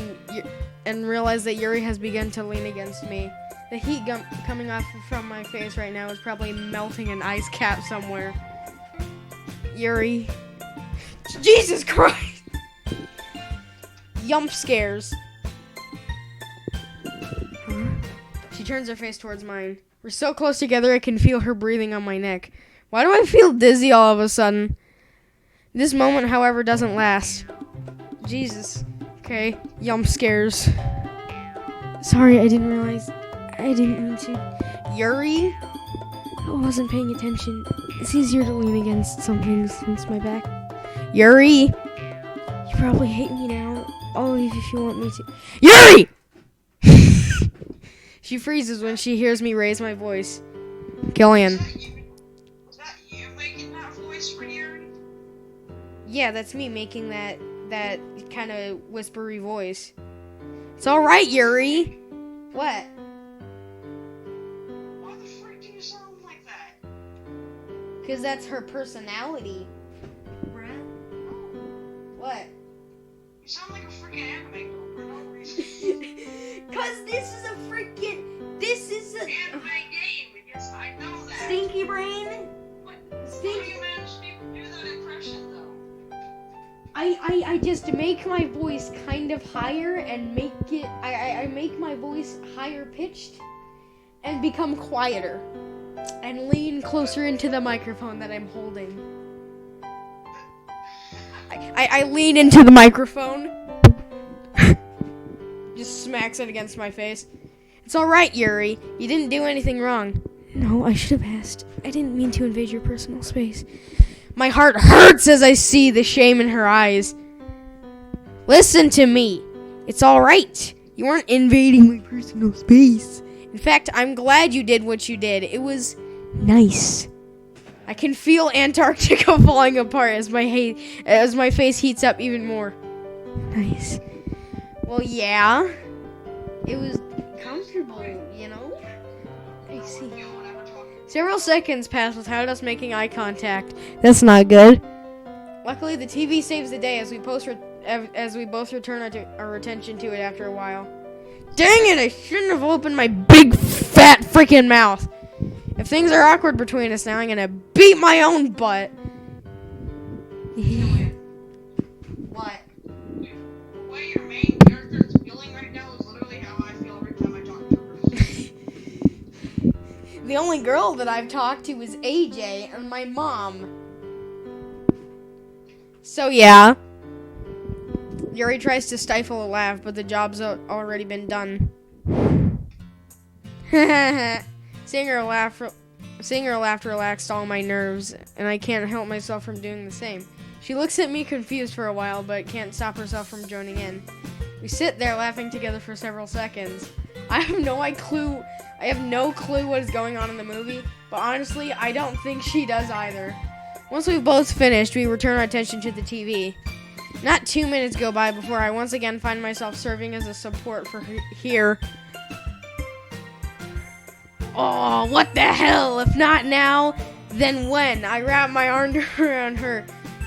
realize that Yuri has begun to lean against me. The heat coming off from my face right now is probably melting an ice cap somewhere. Yuri. Jesus Christ! Yump scares. Huh? She turns her face towards mine. We're so close together I can feel her breathing on my neck. Why do I feel dizzy all of a sudden? This moment, however, doesn't last. Jesus. Okay, yump scares. Sorry, I didn't realize. I didn't mean to. Yuri? I wasn't paying attention. It's easier to lean against something since my back. Yuri! You You probably hate me now. I'll leave if you want me to. Yuri! She freezes when she hears me raise my voice. Killian. Was that you making that voice for Yuri? Yeah, that's me making that kind of whispery voice. It's alright, Yuri. What? Why the frick do you sound like that? Because that's her personality. No. What? You sound like a freaking anime girl for no reason. Because this is a Anime game, yes, I know that. stinky brain. What? How do you manage to do that impression, though? I just make my voice kind of higher and make it, I make my voice higher pitched and become quieter and lean closer into the microphone that I'm holding. I lean into the microphone. Just smacks it against my face. It's alright, Yuri. You didn't do anything wrong. No, I should have asked. I didn't mean to invade your personal space. My heart hurts as I see the shame in her eyes. Listen to me. It's alright. You weren't invading my personal space. In fact, I'm glad you did what you did. It was nice. I can feel Antarctica falling apart as my face heats up even more. Nice. Well, yeah. It was comfortable, you know? I see. Several seconds pass without us making eye contact. That's not good. Luckily, the TV saves the day as we both return our attention to it after a while. Dang it, I shouldn't have opened my big fat freaking mouth. If things are awkward between us now, I'm gonna beat my own butt. What? The way your main character is feeling right now is literally how I feel every time I talk to her. The only girl that I've talked to is AJ and my mom. So yeah. Yuri tries to stifle a laugh, but the job's already been done. Seeing her laughter relaxed all my nerves, and I can't help myself from doing the same. She looks at me confused for a while, but can't stop herself from joining in. We sit there laughing together for several seconds. I have no clue what is going on in the movie, but honestly, I don't think she does either. Once we've both finished, we return our attention to the TV. Not 2 minutes go by before I once again find myself serving as a support for her here. Oh, what the hell? If not now, then when? I wrap my arm around her.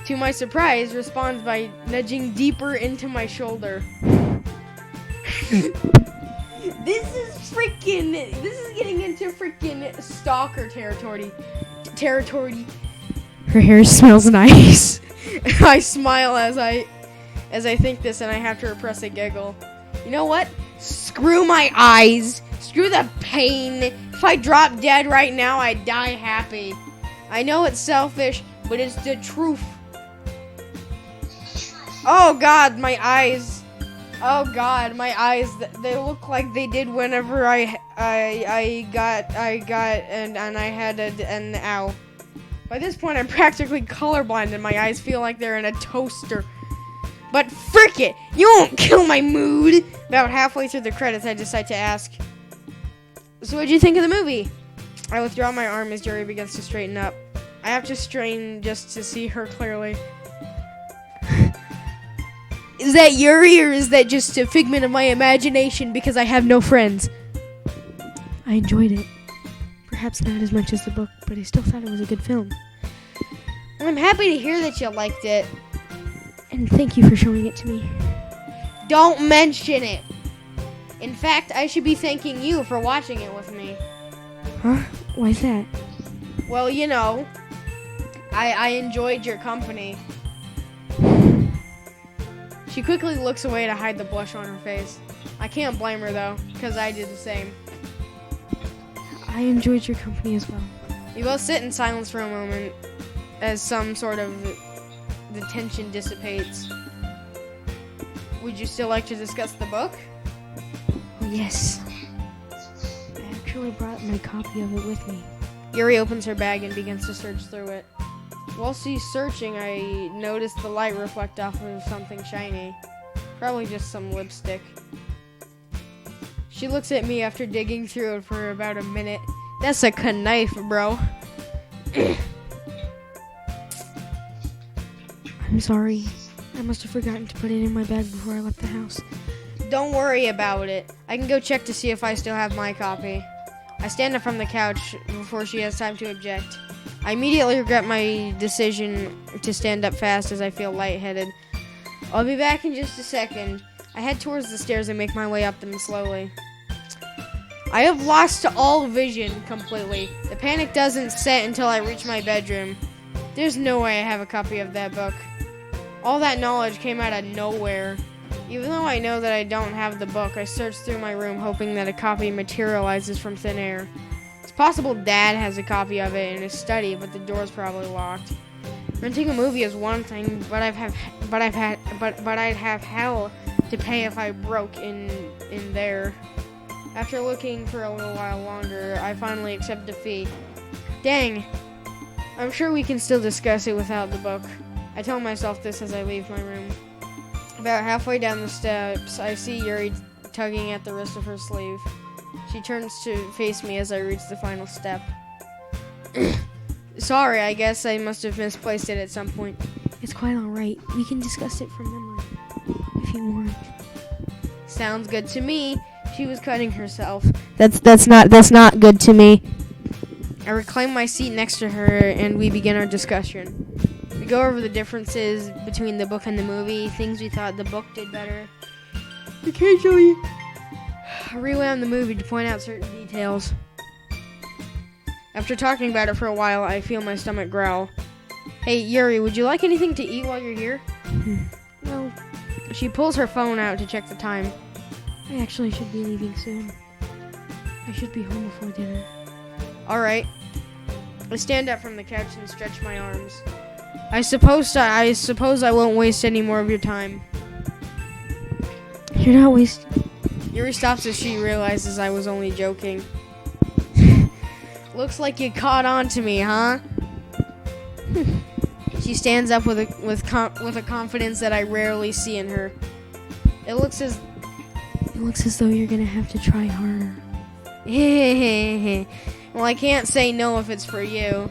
To my surprise, responds by nudging deeper into my shoulder. This is getting into freaking stalker territory. Her hair smells nice. I smile as I think this, and I have to repress a giggle. You know what? Screw my eyes. Screw the pain. If I drop dead right now, I'd die happy. I know it's selfish, but it's the truth. Oh God, my eyes. Oh God, my eyes. They look like they did whenever I got and I had an ow. By this point, I'm practically colorblind and my eyes feel like they're in a toaster. But frick it, you won't kill my mood. About halfway through the credits, I decide to ask, so what'd you think of the movie? I withdraw my arm as Yuri begins to straighten up. I have to strain just to see her clearly. Is that Yuri, or is that just a figment of my imagination because I have no friends? I enjoyed it. Perhaps not as much as the book, but I still thought it was a good film. Well, I'm happy to hear that you liked it. And thank you for showing it to me. Don't mention it. In fact, I should be thanking you for watching it with me. Huh? Why's that? Well, you know, I enjoyed your company. She quickly looks away to hide the blush on her face. I can't blame her, though, because I did the same. I enjoyed your company as well. We both sit in silence for a moment as some sort of the tension dissipates. Would you still like to discuss the book? Oh, yes. I actually brought my copy of it with me. Yuri opens her bag and begins to search through it. While she's searching, I noticed the light reflect off of something shiny. Probably just some lipstick. She looks at me after digging through it for about a minute. That's a knife, bro. I'm sorry. I must have forgotten to put it in my bag before I left the house. Don't worry about it. I can go check to see if I still have my copy. I stand up from the couch before she has time to object. I immediately regret my decision to stand up fast as I feel lightheaded. I'll be back in just a second. I head towards the stairs and make my way up them slowly. I have lost all vision completely. The panic doesn't set until I reach my bedroom. There's no way I have a copy of that book. All that knowledge came out of nowhere. Even though I know that I don't have the book, I search through my room hoping that a copy materializes from thin air. It's possible Dad has a copy of it in his study, but the door's probably locked. Renting a movie is one thing, but I'd have hell to pay if I broke in there. After looking for a little while longer, I finally accept defeat. Dang, I'm sure we can still discuss it without the book. I tell myself this as I leave my room. About halfway down the steps, I see Yuri tugging at the wrist of her sleeve. She turns to face me as I reach the final step. Sorry, I guess I must have misplaced it at some point. It's quite alright. We can discuss it from memory, if you want. Sounds good to me. She was cutting herself. That's not good to me. I reclaim my seat next to her, and we begin our discussion. We go over the differences between the book and the movie, things we thought the book did better. Occasionally, rewound the movie to point out certain details. After talking about it for a while, I feel my stomach growl. Hey, Yuri, would you like anything to eat while you're here? No. She pulls her phone out to check the time. I actually should be leaving soon. I should be home before dinner. Alright. I stand up from the couch and stretch my arms. I suppose I won't waste any more of your time. You're not wasting. Yuri stops as she realizes I was only joking. Looks like you caught on to me, huh? She stands up with a confidence that I rarely see in her. It looks as though you're gonna have to try harder. Well, I can't say no if it's for you.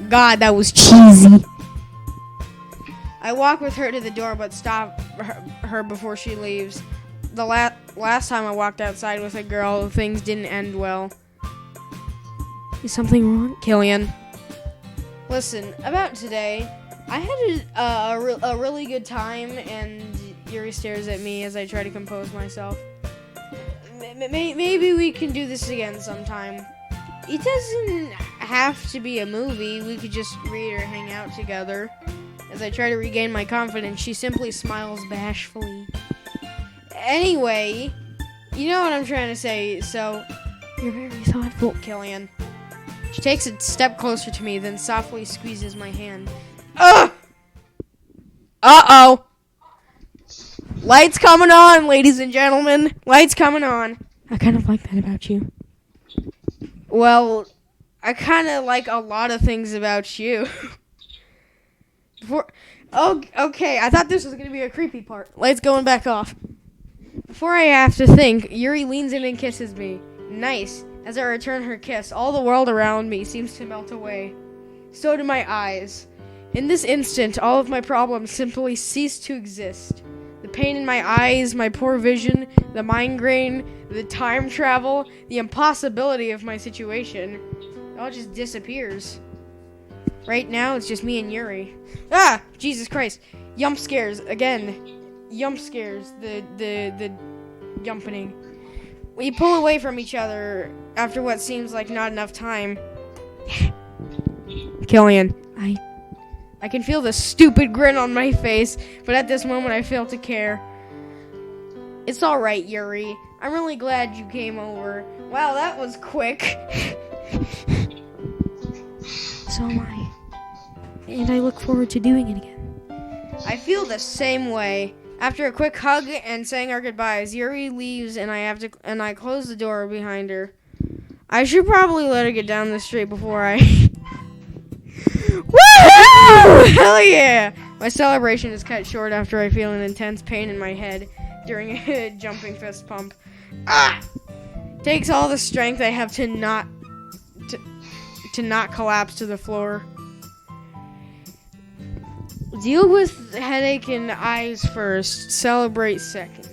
God, that was cheesy. I walk with her to the door, but stop her before she leaves. The last time I walked outside with a girl, things didn't end well. Is something wrong? Killian. Listen, about today, I had a really good time, and Yuri stares at me as I try to compose myself. Maybe we can do this again sometime. It doesn't have to be a movie. We could just read or hang out together. As I try to regain my confidence, she simply smiles bashfully. Anyway, you know what I'm trying to say, so... You're very thoughtful, Killian. She takes a step closer to me, then softly squeezes my hand. Ugh! Uh-oh! Lights coming on, ladies and gentlemen. Lights coming on. I kind of like that about you. Well, I kind of like a lot of things about you. Okay, I thought this was going to be a creepy part. Lights going back off. Before I have to think, Yuri leans in and kisses me. Nice. As I return her kiss, all the world around me seems to melt away. So do my eyes. In this instant, all of my problems simply cease to exist. The pain in my eyes, my poor vision, the migraine, the time travel, the impossibility of my situation, it all just disappears. Right now, it's just me and Yuri. Ah! Jesus Christ. Yump scares. Again. Yump scares. The yumpening. We pull away from each other after what seems like not enough time. Killian. I can feel the stupid grin on my face, but at this moment I fail to care. It's alright, Yuri. I'm really glad you came over. Wow, that was quick. So am I. And I look forward to doing it again. I feel the same way. After a quick hug and saying our goodbyes, Yuri leaves and I close the door behind her. I should probably let her get down the street before I... Woohoo! Oh, hell yeah! My celebration is cut short after I feel an intense pain in my head during a jumping fist pump. Ah! Takes all the strength I have to not collapse to the floor. Deal with headache and eyes first. Celebrate second.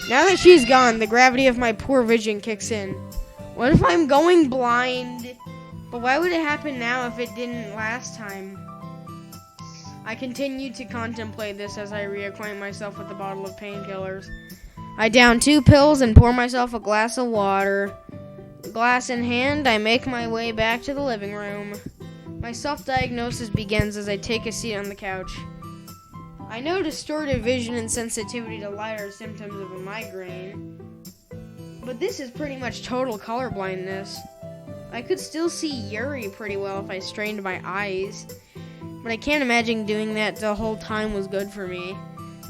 Now that she's gone, the gravity of my poor vision kicks in. What if I'm going blind? But why would it happen now if it didn't last time? I continue to contemplate this as I reacquaint myself with the bottle of painkillers. I down 2 pills and pour myself a glass of water. Glass in hand, I make my way back to the living room. My self-diagnosis begins as I take a seat on the couch. I know distorted vision and sensitivity to light are symptoms of a migraine, but this is pretty much total color blindness. I could still see Yuri pretty well if I strained my eyes, but I can't imagine doing that the whole time was good for me.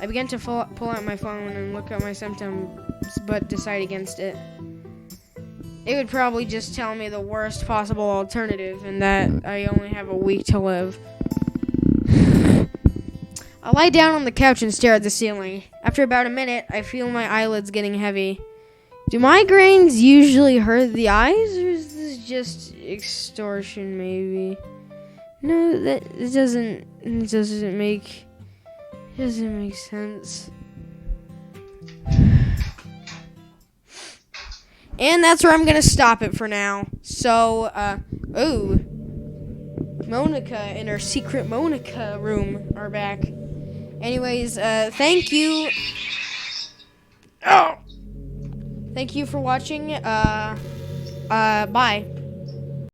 I began to pull out my phone and look at my symptoms, but decide against it. It would probably just tell me the worst possible alternative, and that I only have a week to live. I lie down on the couch and stare at the ceiling. After about a minute, I feel my eyelids getting heavy. Do migraines usually hurt the eyes, or is this just extortion, maybe? No, it doesn't make sense. And that's where I'm gonna stop it for now. So, Monica and her secret Monica room are back. Anyways, thank you. Oh! Thank you for watching. Bye.